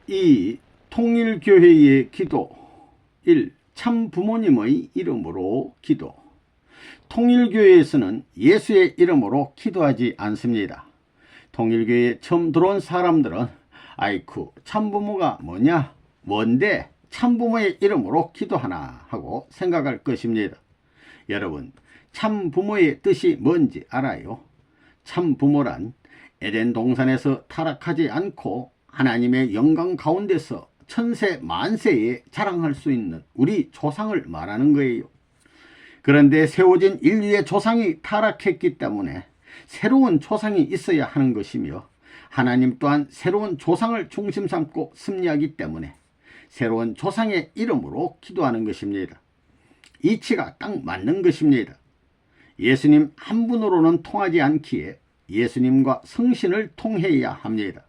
2. 통일교회의 기도. 1. 참 부모님의 이름으로 기도. 통일교회에서는 예수의 이름으로 기도하지 않습니다. 통일교회에 처음 들어온 사람들은 아이쿠 참부모가 뭐냐? 뭔데 참부모의 이름으로 기도하나 하고 생각할 것입니다. 여러분, 참부모의 뜻이 뭔지 알아요? 참부모란 에덴 동산에서 타락하지 않고 하나님의 영광 가운데서 천세 만세에 자랑할 수 있는 우리 조상을 말하는 거예요. 그런데 세워진 인류의 조상이 타락했기 때문에 새로운 조상이 있어야 하는 것이며, 하나님 또한 새로운 조상을 중심 삼고 섭리하기 때문에 새로운 조상의 이름으로 기도하는 것입니다. 이치가 딱 맞는 것입니다. 예수님 한 분으로는 통하지 않기에 예수님과 성신을 통해야 합니다.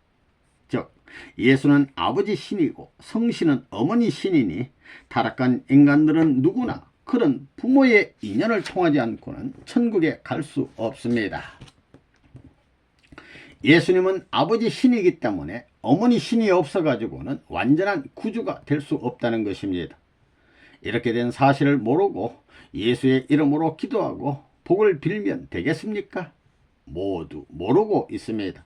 즉 예수는 아버지 신이고 성신은 어머니 신이니 타락한 인간들은 누구나 그런 부모의 인연을 통하지 않고는 천국에 갈 수 없습니다. 예수님은 아버지 신이기 때문에 어머니 신이 없어가지고는 완전한 구주가 될 수 없다는 것입니다. 이렇게 된 사실을 모르고 예수의 이름으로 기도하고 복을 빌면 되겠습니까? 모두 모르고 있습니다.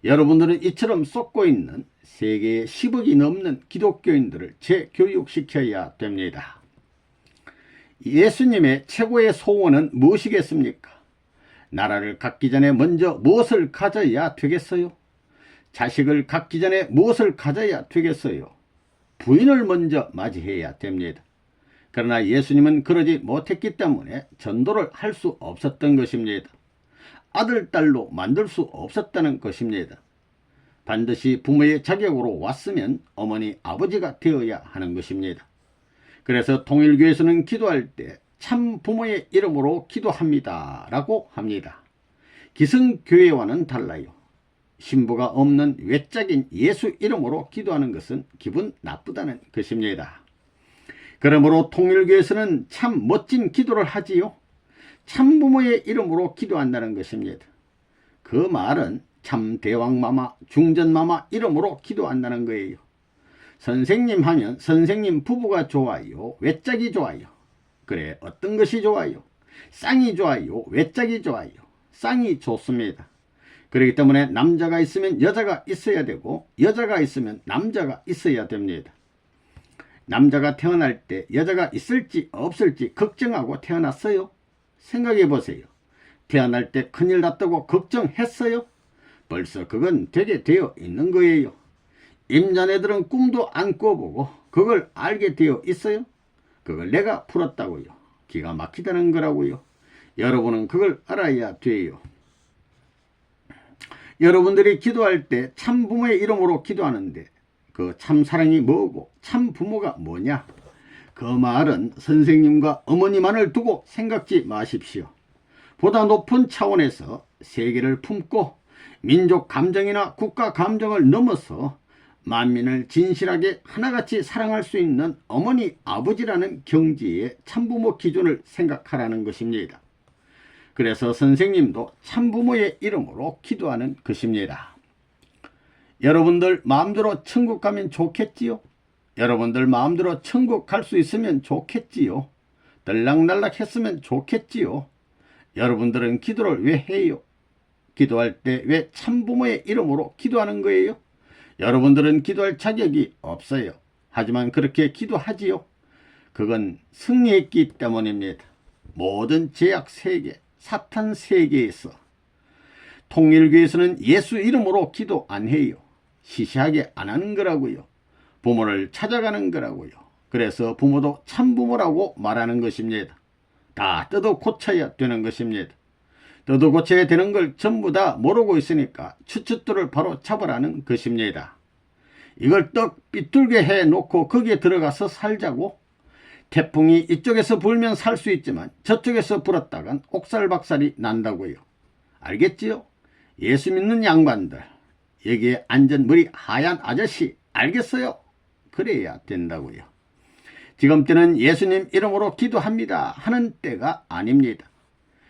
여러분들은 이처럼 쏟고 있는 세계에 10억이 넘는 기독교인들을 재교육시켜야 됩니다. 예수님의 최고의 소원은 무엇이겠습니까? 나라를 갖기 전에 먼저 무엇을 가져야 되겠어요? 자식을 갖기 전에 무엇을 가져야 되겠어요? 부인을 먼저 맞이해야 됩니다. 그러나 예수님은 그러지 못했기 때문에 전도를 할 수 없었던 것입니다. 아들, 딸로 만들 수 없었다는 것입니다. 반드시 부모의 자격으로 왔으면 어머니, 아버지가 되어야 하는 것입니다. 그래서 통일교에서는 기도할 때 참 부모의 이름으로 기도합니다 라고 합니다. 기성교회와는 달라요. 신부가 없는 외짝인 예수 이름으로 기도하는 것은 기분 나쁘다는 것입니다. 그러므로 통일교에서는 참 멋진 기도를 하지요. 참부모의 이름으로 기도한다는 것입니다. 그 말은 참 대왕마마, 중전마마 이름으로 기도한다는 거예요. 선생님 하면 선생님 부부가 좋아요? 외짝이 좋아요? 그래, 어떤 것이 좋아요? 쌍이 좋아요? 외짝이 좋아요? 쌍이 좋습니다. 그렇기 때문에 남자가 있으면 여자가 있어야 되고 여자가 있으면 남자가 있어야 됩니다. 남자가 태어날 때 여자가 있을지 없을지 걱정하고 태어났어요? 생각해 보세요. 태어날 때 큰일 났다고 걱정했어요? 벌써 그건 되게 되어 있는 거예요. 임자네들은 꿈도 안 꿔보고 그걸 알게 되어 있어요? 그걸 내가 풀었다고요. 기가 막히다는 거라고요. 여러분은 그걸 알아야 돼요. 여러분들이 기도할 때 참 부모의 이름으로 기도하는데 그 참 사랑이 뭐고 참 부모가 뭐냐? 그 말은 선생님과 어머니만을 두고 생각지 마십시오. 보다 높은 차원에서 세계를 품고 민족 감정이나 국가 감정을 넘어서 만민을 진실하게 하나같이 사랑할 수 있는 어머니, 아버지라는 경지의 참부모 기준을 생각하라는 것입니다. 그래서 선생님도 참부모의 이름으로 기도하는 것입니다. 여러분들 마음대로 천국 가면 좋겠지요? 여러분들 마음대로 천국 갈 수 있으면 좋겠지요? 들락날락 했으면 좋겠지요? 여러분들은 기도를 왜 해요? 기도할 때 왜 참부모의 이름으로 기도하는 거예요? 여러분들은 기도할 자격이 없어요. 하지만 그렇게 기도하지요. 그건 승리했기 때문입니다. 모든 제약 세계, 사탄 세계에서. 통일교에서는 예수 이름으로 기도 안 해요. 시시하게 안 하는 거라고요. 부모를 찾아가는 거라고요. 그래서 부모도 참부모라고 말하는 것입니다. 다 뜯어 고쳐야 되는 것입니다. 뜯어 고쳐야 되는 걸 전부 다 모르고 있으니까 추추들을 바로 잡으라는 것입니다. 이걸 떡 삐뚤게 해놓고 거기에 들어가서 살자고? 태풍이 이쪽에서 불면 살 수 있지만 저쪽에서 불었다간 옥살박살이 난다고요. 알겠지요? 예수 믿는 양반들, 여기에 앉은 머리 하얀 아저씨 알겠어요? 그래야 된다고요. 지금 때는 예수님 이름으로 기도합니다 하는 때가 아닙니다.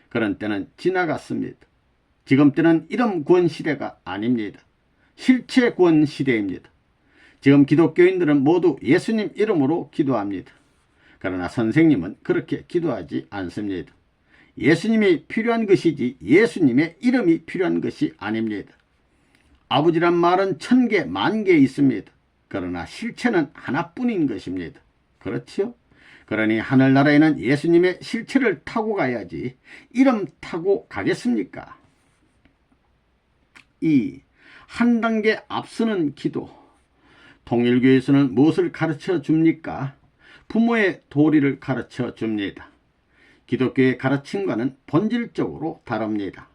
그런 때는 지나갔습니다. 지금 때는 이름 구원 시대가 아닙니다. 실체 구원 시대입니다. 지금 기독교인들은 모두 예수님 이름으로 기도합니다. 그러나 선생님은 그렇게 기도하지 않습니다. 예수님이 필요한 것이지 예수님의 이름이 필요한 것이 아닙니다. 아버지란 말은 1000개, 10,000개 있습니다. 그러나 실체는 하나뿐인 것입니다. 그렇지요? 그러니 하늘나라에는 예수님의 실체를 타고 가야지 이름 타고 가겠습니까? 2. 한 단계 앞서는 기도. 통일교에서는 무엇을 가르쳐 줍니까? 부모의 도리를 가르쳐 줍니다. 기독교의 가르침과는 본질적으로 다릅니다.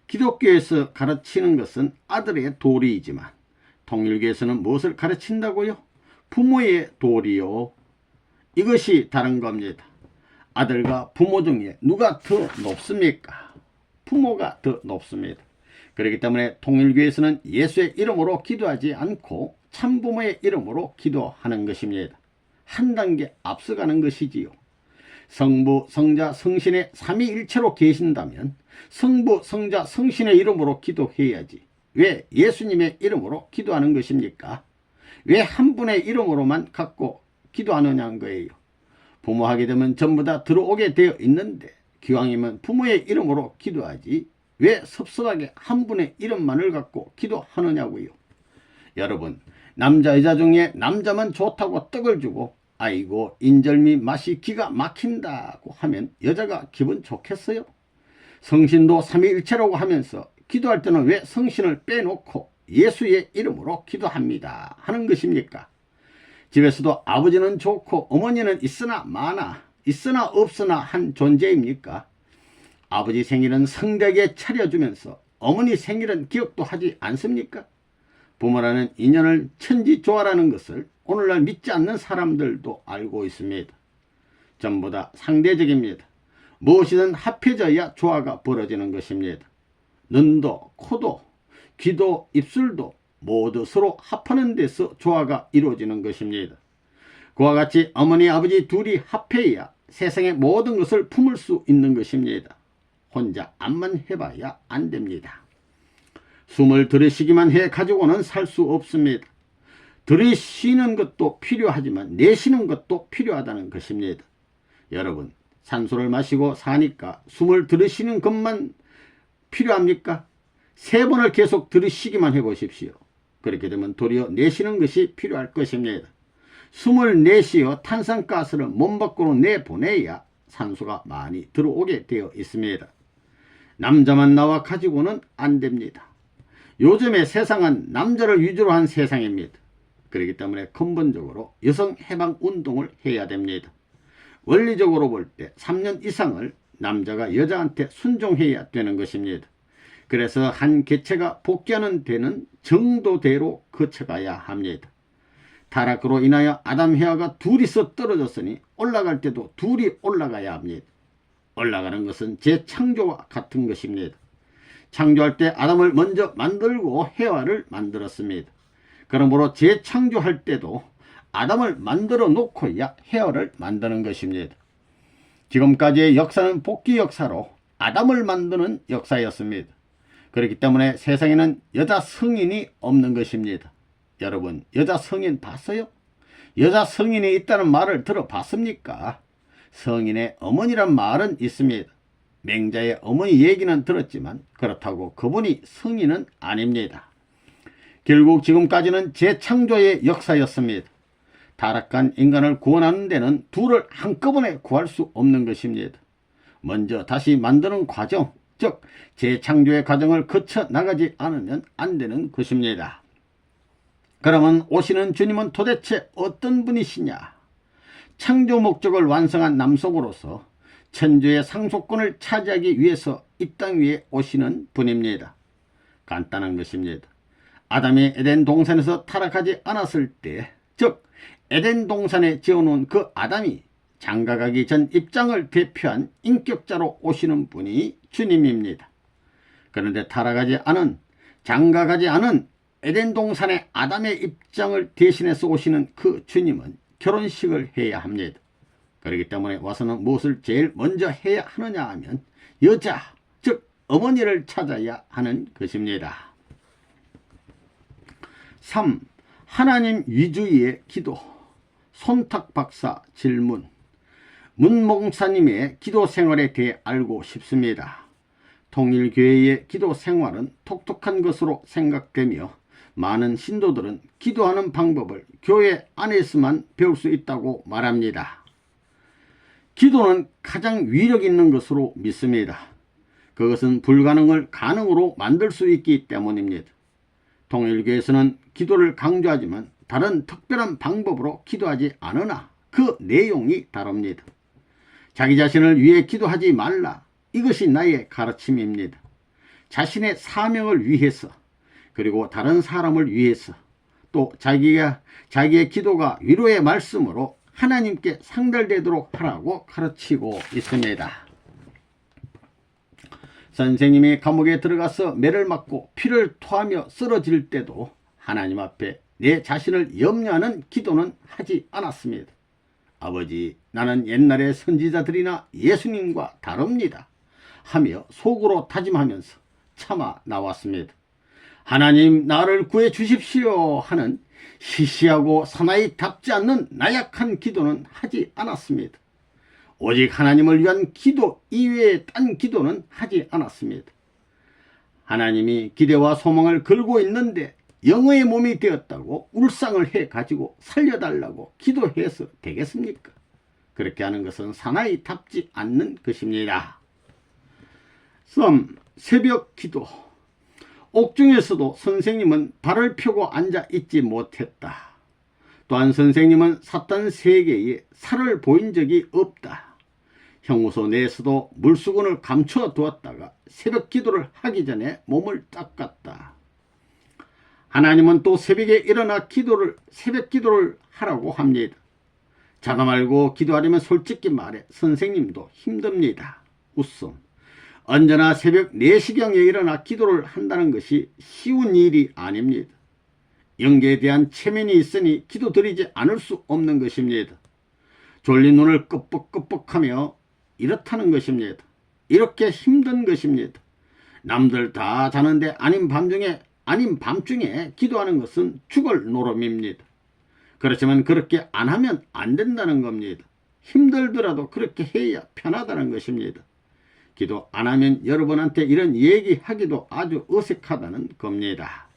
기독교에서 가르치는 것은 아들의 도리이지만 통일교에서는 무엇을 가르친다고요? 부모의 도리요. 이것이 다른 겁니다. 아들과 부모 중에 누가 더 높습니까? 부모가 더 높습니다. 그렇기 때문에 통일교에서는 예수의 이름으로 기도하지 않고 참부모의 이름으로 기도하는 것입니다. 한 단계 앞서가는 것이지요. 성부, 성자, 성신의 삼위일체로 계신다면 성부, 성자, 성신의 이름으로 기도해야지 왜 예수님의 이름으로 기도하는 것입니까? 왜 한 분의 이름으로만 갖고 기도하느냐는 거예요. 부모하게 되면 전부 다 들어오게 되어 있는데 기왕이면 부모의 이름으로 기도하지 왜 섭섭하게 한 분의 이름만을 갖고 기도하느냐고요. 여러분, 남자 여자 중에 남자만 좋다고 떡을 주고 아이고 인절미 맛이 기가 막힌다고 하면 여자가 기분 좋겠어요? 성신도 삼위일체라고 하면서 기도할 때는 왜 성신을 빼놓고 예수의 이름으로 기도합니다 하는 것입니까? 집에서도 아버지는 좋고 어머니는 있으나 마나 있으나 없으나 한 존재입니까? 아버지 생일은 성대하게 차려주면서 어머니 생일은 기억도 하지 않습니까? 부모라는 인연을 천지조화라는 것을 오늘날 믿지 않는 사람들도 알고 있습니다. 전부 다 상대적입니다. 무엇이든 합해져야 조화가 벌어지는 것입니다. 눈도 코도 귀도 입술도 모두 서로 합하는 데서 조화가 이루어지는 것입니다. 그와 같이 어머니 아버지 둘이 합해야 세상의 모든 것을 품을 수 있는 것입니다. 혼자 암만 해봐야 안 됩니다. 숨을 들이쉬기만 해 가지고는 살 수 없습니다. 들이쉬는 것도 필요하지만 내쉬는 것도 필요하다는 것입니다. 여러분, 산소를 마시고 사니까 숨을 들이쉬는 것만 필요합니까? 3번을 계속 들이쉬기만 해보십시오. 그렇게 되면 도리어 내쉬는 것이 필요할 것입니다. 숨을 내쉬어 탄산가스를 몸 밖으로 내보내야 산소가 많이 들어오게 되어 있습니다. 남자만 나와 가지고는 안 됩니다. 요즘의 세상은 남자를 위주로 한 세상입니다. 그렇기 때문에 근본적으로 여성 해방 운동을 해야 됩니다. 원리적으로 볼 때 3년 이상을 남자가 여자한테 순종해야 되는 것입니다. 그래서 한 개체가 복귀하는 데는 정도대로 거쳐가야 합니다. 타락으로 인하여 아담 해와가 둘이서 떨어졌으니 올라갈 때도 둘이 올라가야 합니다. 올라가는 것은 재창조와 같은 것입니다. 창조할 때 아담을 먼저 만들고 해와를 만들었습니다. 그러므로 재창조할 때도 아담을 만들어 놓고야 해와를 만드는 것입니다. 지금까지의 역사는 복귀 역사로 아담을 만드는 역사였습니다. 그렇기 때문에 세상에는 여자 성인이 없는 것입니다. 여러분, 여자 성인 봤어요? 여자 성인이 있다는 말을 들어봤습니까? 성인의 어머니란 말은 있습니다. 맹자의 어머니 얘기는 들었지만 그렇다고 그분이 성인은 아닙니다. 결국 지금까지는 재창조의 역사였습니다. 타락한 인간을 구원하는 데는 둘을 한꺼번에 구할 수 없는 것입니다. 먼저 다시 만드는 과정, 즉 재창조의 과정을 거쳐 나가지 않으면 안 되는 것입니다. 그러면 오시는 주님은 도대체 어떤 분이시냐? 창조 목적을 완성한 남성으로서 천주의 상속권을 차지하기 위해서 이 땅 위에 오시는 분입니다. 간단한 것입니다. 아담이 에덴 동산에서 타락하지 않았을 때, 즉 에덴 동산에 지어놓은 그 아담이 장가가기 전 입장을 대표한 인격자로 오시는 분이 주님입니다. 그런데 타락하지 않은, 장가가지 않은 에덴 동산의 아담의 입장을 대신해서 오시는 그 주님은 결혼식을 해야 합니다. 그렇기 때문에 와서는 무엇을 제일 먼저 해야 하느냐 하면 여자, 즉 어머니를 찾아야 하는 것입니다. 3. 하나님 위주의 기도. 손탁 박사 질문. 문 목사님의 기도 생활에 대해 알고 싶습니다. 통일교회의 기도 생활은 독특한 것으로 생각되며 많은 신도들은 기도하는 방법을 교회 안에서만 배울 수 있다고 말합니다. 기도는 가장 위력 있는 것으로 믿습니다. 그것은 불가능을 가능으로 만들 수 있기 때문입니다. 통일교에서는 기도를 강조하지만 다른 특별한 방법으로 기도하지 않으나 그 내용이 다릅니다. 자기 자신을 위해 기도하지 말라. 이것이 나의 가르침입니다. 자신의 사명을 위해서, 그리고 다른 사람을 위해서, 또 자기의 기도가 위로의 말씀으로 하나님께 상달되도록 하라고 가르치고 있습니다. 선생님이 감옥에 들어가서 매를 맞고 피를 토하며 쓰러질 때도 하나님 앞에 내 자신을 염려하는 기도는 하지 않았습니다. 아버지, 나는 옛날의 선지자들이나 예수님과 다릅니다 하며 속으로 다짐하면서 참아 나왔습니다. 하나님, 나를 구해 주십시오 하는 시시하고 사나이답지 않는 나약한 기도는 하지 않았습니다. 오직 하나님을 위한 기도 이외의 딴 기도는 하지 않았습니다. 하나님이 기대와 소망을 걸고 있는데 영의 몸이 되었다고 울상을 해가지고 살려달라고 기도해서 되겠습니까? 그렇게 하는 것은 사나이답지 않는 것입니다. 새벽 기도. 옥중에서도 선생님은 발을 펴고 앉아 있지 못했다. 또한 선생님은 사탄 세계에 살을 보인 적이 없다. 형무소 내에서도 물수건을 감춰 두었다가 새벽 기도를 하기 전에 몸을 닦았다. 하나님은 또 새벽에 일어나 새벽 기도를 하라고 합니다. 자다 말고 기도하려면 솔직히 말해 선생님도 힘듭니다. 웃음. 언제나 새벽 4시경에 일어나 기도를 한다는 것이 쉬운 일이 아닙니다. 영계에 대한 체면이 있으니 기도드리지 않을 수 없는 것입니다. 졸린 눈을 끄뻑끄뻑하며 이렇다는 것입니다. 이렇게 힘든 것입니다. 남들 다 자는데 아닌 밤중에 기도하는 것은 죽을 노름입니다. 그렇지만 그렇게 안 하면 안 된다는 겁니다. 힘들더라도 그렇게 해야 편하다는 것입니다. 기도 안 하면 여러분한테 이런 얘기하기도 아주 어색하다는 겁니다.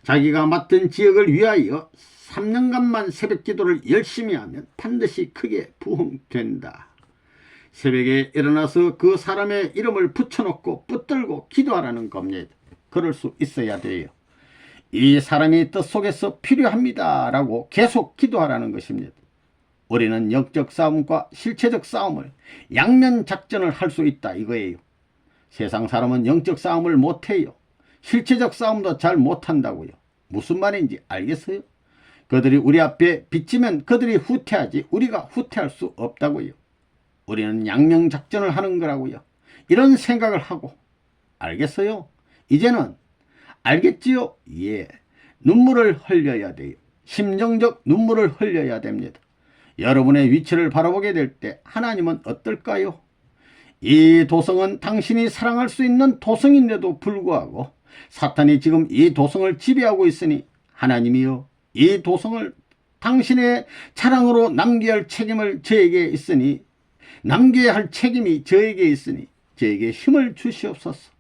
자기가 맡은 지역을 위하여 3년간만 새벽 기도를 열심히 하면 반드시 크게 부흥된다. 새벽에 일어나서 그 사람의 이름을 붙여놓고 붙들고 기도하라는 겁니다. 그럴 수 있어야 돼요. 이 사람이 뜻 속에서 필요합니다 라고 계속 기도하라는 것입니다. 우리는 영적 싸움과 실체적 싸움을 양면 작전을 할 수 있다 이거예요. 세상 사람은 영적 싸움을 못해요. 실체적 싸움도 잘 못한다고요. 무슨 말인지 알겠어요? 그들이 우리 앞에 비치면 그들이 후퇴하지 우리가 후퇴할 수 없다고요. 우리는 양면 작전을 하는 거라고요. 이런 생각을 하고. 알겠어요? 이제는 알겠지요? 예. 눈물을 흘려야 돼요. 심정적 눈물을 흘려야 됩니다. 여러분의 위치를 바라보게 될 때 하나님은 어떨까요? 이 도성은 당신이 사랑할 수 있는 도성인데도 불구하고 사탄이 지금 이 도성을 지배하고 있으니 하나님이여 이 도성을 당신의 자랑으로 남겨야 할 책임을 저에게 있으니 남겨야 할 책임이 저에게 있으니 저에게 힘을 주시옵소서.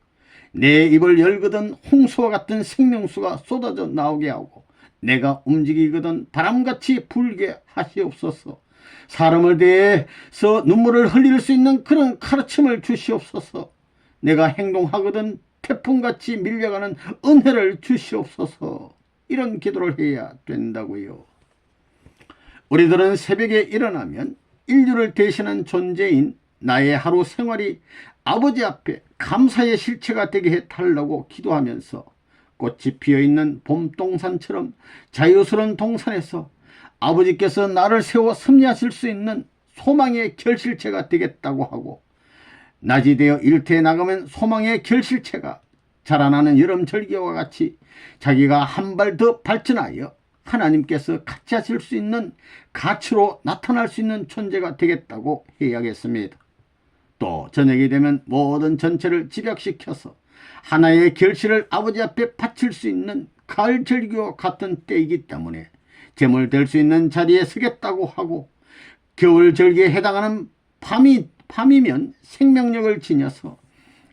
내 입을 열거든 홍수와 같은 생명수가 쏟아져 나오게 하고 내가 움직이거든 바람같이 불게 하시옵소서. 사람을 대해서 눈물을 흘릴 수 있는 그런 가르침을 주시옵소서. 내가 행동하거든 태풍같이 밀려가는 은혜를 주시옵소서. 이런 기도를 해야 된다고요. 우리들은 새벽에 일어나면 인류를 대신한 존재인 나의 하루 생활이 아버지 앞에 감사의 실체가 되게 해달라고 기도하면서 꽃이 피어있는 봄동산처럼 자유스러운 동산에서 아버지께서 나를 세워 섭리하실 수 있는 소망의 결실체가 되겠다고 하고, 낮이 되어 일터에 나가면 소망의 결실체가 자라나는 여름 절기와 같이 자기가 한 발 더 발전하여 하나님께서 같이 하실 수 있는 가치로 나타날 수 있는 존재가 되겠다고 해야겠습니다. 또 저녁이 되면 모든 전체를 집약시켜서 하나의 결실을 아버지 앞에 바칠 수 있는 가을 절기와 같은 때이기 때문에 제물될 수 있는 자리에 서겠다고 하고, 겨울 절기에 해당하는 밤이면 생명력을 지녀서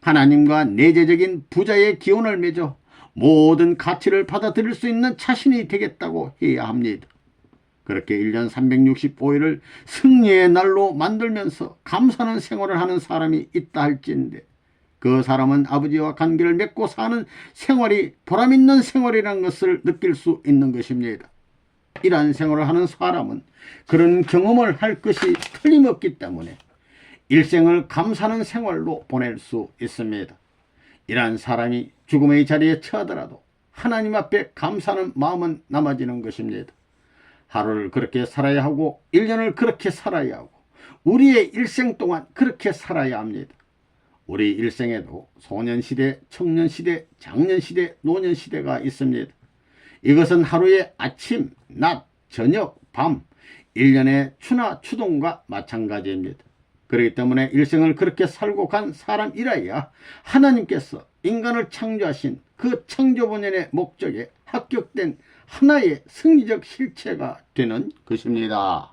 하나님과 내재적인 부자의 기원을 맺어 모든 가치를 받아들일 수 있는 자신이 되겠다고 해야 합니다. 그렇게 1년 365일을 승리의 날로 만들면서 감사하는 생활을 하는 사람이 있다 할지인데, 그 사람은 아버지와 관계를 맺고 사는 생활이 보람있는 생활이라는 것을 느낄 수 있는 것입니다. 이러한 생활을 하는 사람은 그런 경험을 할 것이 틀림없기 때문에 일생을 감사하는 생활로 보낼 수 있습니다. 이러한 사람이 죽음의 자리에 처하더라도 하나님 앞에 감사하는 마음은 남아지는 것입니다. 하루를 그렇게 살아야 하고 1년을 그렇게 살아야 하고 우리의 일생 동안 그렇게 살아야 합니다. 우리 일생에도 소년시대, 청년시대, 장년시대, 노년시대가 있습니다. 이것은 하루의 아침, 낮, 저녁, 밤, 1년의 추나 추동과 마찬가지입니다. 그렇기 때문에 일생을 그렇게 살고 간 사람이라야 하나님께서 인간을 창조하신 그 창조본연의 목적에 합격된 하나의 승리적 실체가 되는 것입니다.